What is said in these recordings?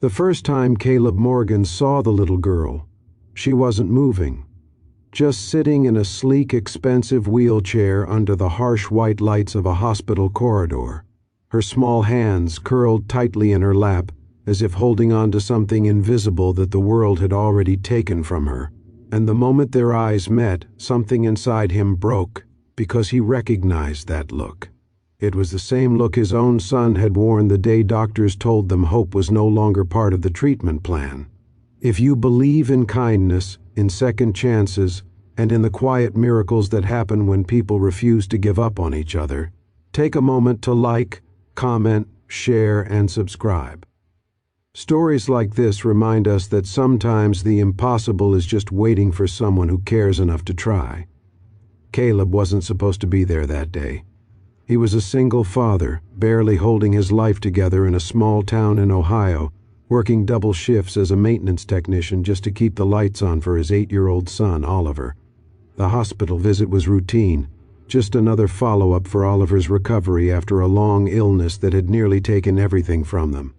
The first time Caleb Morgan saw the little girl, she wasn't moving, just sitting in a sleek, expensive wheelchair under the harsh white lights of a hospital corridor, her small hands curled tightly in her lap as if holding on to something invisible that the world had already taken from her. And the moment their eyes met, something inside him broke, because he recognized that look. It was the same look his own son had worn the day doctors told them hope was no longer part of the treatment plan. If you believe in kindness, in second chances, and in the quiet miracles that happen when people refuse to give up on each other, take a moment to like, comment, share, and subscribe. Stories like this remind us that sometimes the impossible is just waiting for someone who cares enough to try. Caleb wasn't supposed to be there that day. He was a single father, barely holding his life together in a small town in Ohio, working double shifts as a maintenance technician just to keep the lights on for his 8-year-old son, Oliver. The hospital visit was routine, just another follow-up for Oliver's recovery after a long illness that had nearly taken everything from them.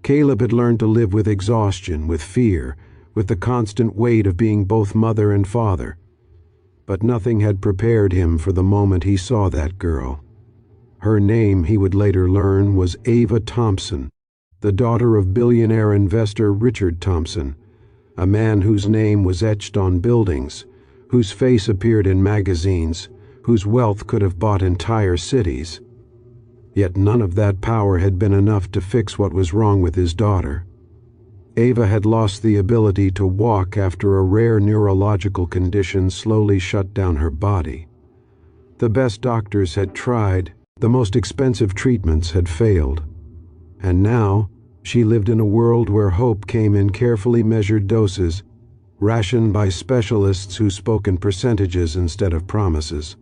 Caleb had learned to live with exhaustion, with fear, with the constant weight of being both mother and father. But nothing had prepared him for the moment he saw that girl. Her name, he would later learn, was Ava Thompson, the daughter of billionaire investor Richard Thompson, a man whose name was etched on buildings, whose face appeared in magazines, whose wealth could have bought entire cities. Yet none of that power had been enough to fix what was wrong with his daughter. Ava had lost the ability to walk after a rare neurological condition slowly shut down her body. The best doctors had tried, the most expensive treatments had failed. And now, she lived in a world where hope came in carefully measured doses, rationed by specialists who spoke in percentages instead of promises.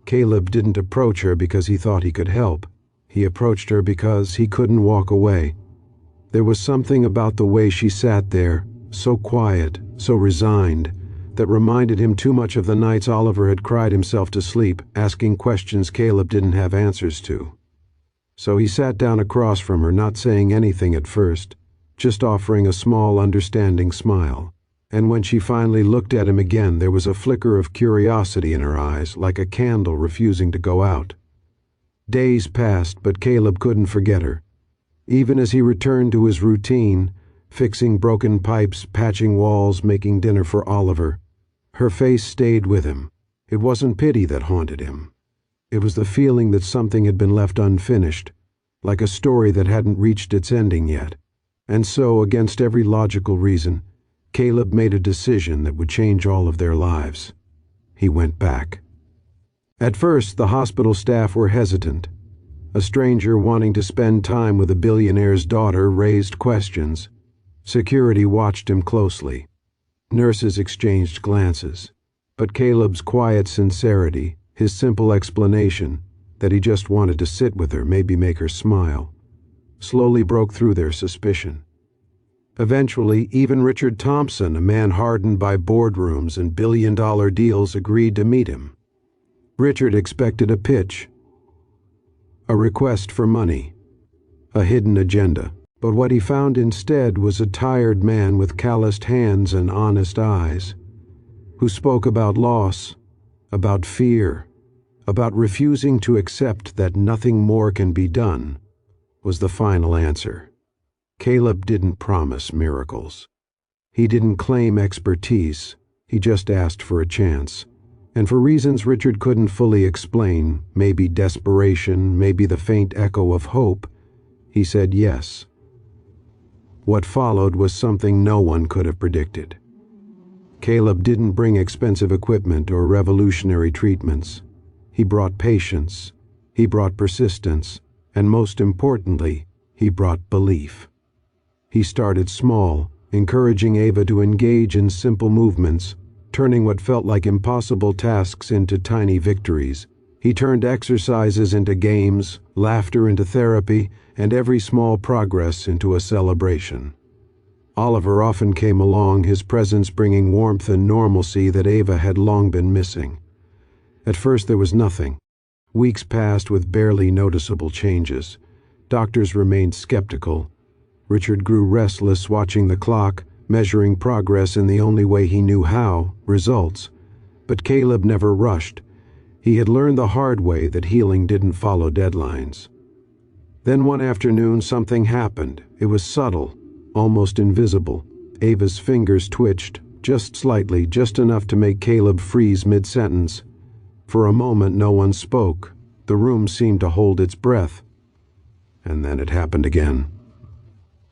Caleb didn't approach her because he thought he could help. He approached her because he couldn't walk away. There was something about the way she sat there, so quiet, so resigned, that reminded him too much of the nights Oliver had cried himself to sleep, asking questions Caleb didn't have answers to. So he sat down across from her, not saying anything at first, just offering a small, understanding smile. And when she finally looked at him again, there was a flicker of curiosity in her eyes, like a candle refusing to go out. Days passed, but Caleb couldn't forget her. Even as he returned to his routine, fixing broken pipes, patching walls, making dinner for Oliver, her face stayed with him. It wasn't pity that haunted him. It was the feeling that something had been left unfinished, like a story that hadn't reached its ending yet. And so, against every logical reason, Caleb made a decision that would change all of their lives. He went back. At first, the hospital staff were hesitant. A stranger wanting to spend time with a billionaire's daughter raised questions. Security watched him closely. Nurses exchanged glances. But Caleb's quiet sincerity, his simple explanation that he just wanted to sit with her, maybe make her smile, slowly broke through their suspicion. Eventually, even Richard Thompson, a man hardened by boardrooms and billion-dollar deals, agreed to meet him. Richard expected a pitch, a request for money, a hidden agenda. But what he found instead was a tired man with calloused hands and honest eyes, who spoke about loss, about fear, about refusing to accept that nothing more can be done, was the final answer. Caleb didn't promise miracles. He didn't claim expertise. He just asked for a chance. And for reasons Richard couldn't fully explain, maybe desperation, maybe the faint echo of hope, he said yes. What followed was something no one could have predicted. Caleb didn't bring expensive equipment or revolutionary treatments. He brought patience, he brought persistence, and most importantly, he brought belief. He started small, encouraging Ava to engage in simple movements, turning what felt like impossible tasks into tiny victories. He turned exercises into games, laughter into therapy, and every small progress into a celebration. Oliver often came along, his presence bringing warmth and normalcy that Ava had long been missing. At first there was nothing. Weeks passed with barely noticeable changes. Doctors remained skeptical. Richard grew restless watching the clock, measuring progress in the only way he knew how, results. But Caleb never rushed. He had learned the hard way that healing didn't follow deadlines. Then one afternoon something happened. It was subtle, almost invisible. Ava's fingers twitched, just slightly, just enough to make Caleb freeze mid-sentence. For a moment no one spoke. The room seemed to hold its breath. And then it happened again.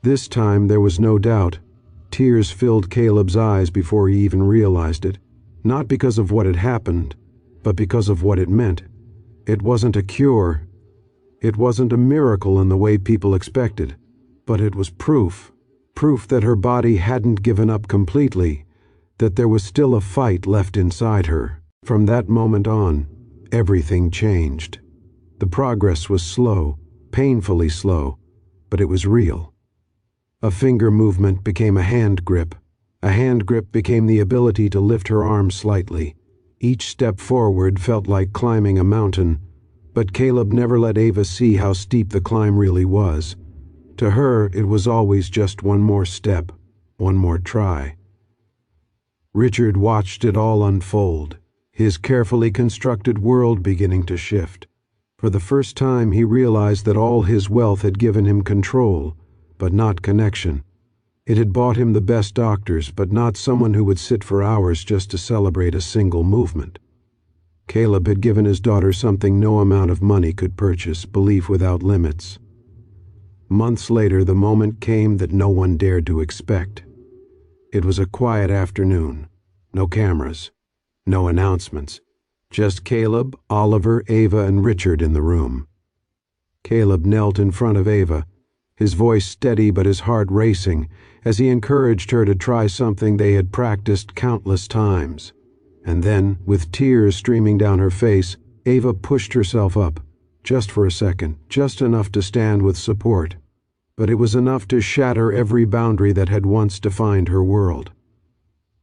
This time there was no doubt. Tears filled Caleb's eyes before he even realized it. Not because of what had happened, but because of what it meant. It wasn't a cure. It wasn't a miracle in the way people expected. But it was proof. Proof that her body hadn't given up completely, that there was still a fight left inside her. From that moment on, everything changed. The progress was slow, painfully slow, but it was real. A finger movement became a hand grip. A hand grip became the ability to lift her arm slightly. Each step forward felt like climbing a mountain, but Caleb never let Ava see how steep the climb really was. To her, it was always just one more step, one more try. Richard watched it all unfold, his carefully constructed world beginning to shift. For the first time he realized that all his wealth had given him control, but not connection. It had bought him the best doctors, but not someone who would sit for hours just to celebrate a single movement. Caleb had given his daughter something no amount of money could purchase, belief without limits. Months later, the moment came that no one dared to expect. It was a quiet afternoon. No cameras. No announcements. Just Caleb, Oliver, Ava, and Richard in the room. Caleb knelt in front of Ava, his voice steady but his heart racing, as he encouraged her to try something they had practiced countless times. And then, with tears streaming down her face, Ava pushed herself up, just for a second, just enough to stand with support. But it was enough to shatter every boundary that had once defined her world.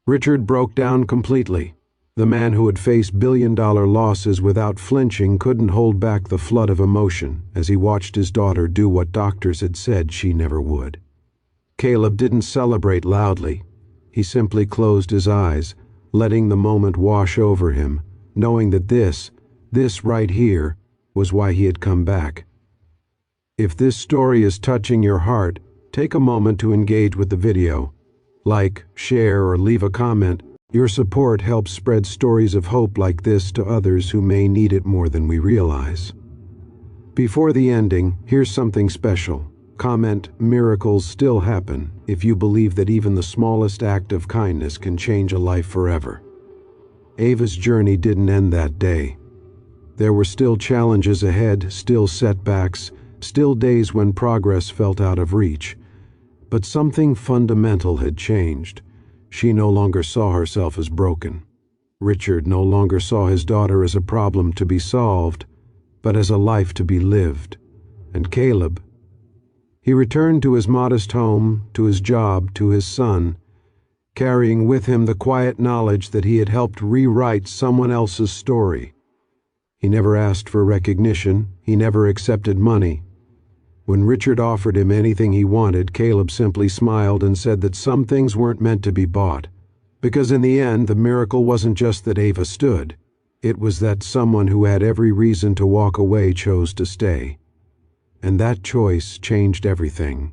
Richard broke down completely. The man who had faced billion-dollar losses without flinching couldn't hold back the flood of emotion as he watched his daughter do what doctors had said she never would. Caleb didn't celebrate loudly. He simply closed his eyes, letting the moment wash over him, knowing that this right here, was why he had come back. If this story is touching your heart, take a moment to engage with the video. Like, share, or leave a comment. Your support helps spread stories of hope like this to others who may need it more than we realize. Before the ending, here's something special. Comment, "Miracles still happen," if you believe that even the smallest act of kindness can change a life forever. Ava's journey didn't end that day. There were still challenges ahead, still setbacks, still days when progress felt out of reach. But something fundamental had changed. She no longer saw herself as broken. Richard no longer saw his daughter as a problem to be solved, but as a life to be lived. And Caleb, he returned to his modest home, to his job, to his son, carrying with him the quiet knowledge that he had helped rewrite someone else's story. He never asked for recognition. He never accepted money. When Richard offered him anything he wanted, Caleb simply smiled and said that some things weren't meant to be bought. Because in the end, the miracle wasn't just that Ava stood. It was that someone who had every reason to walk away chose to stay. And that choice changed everything.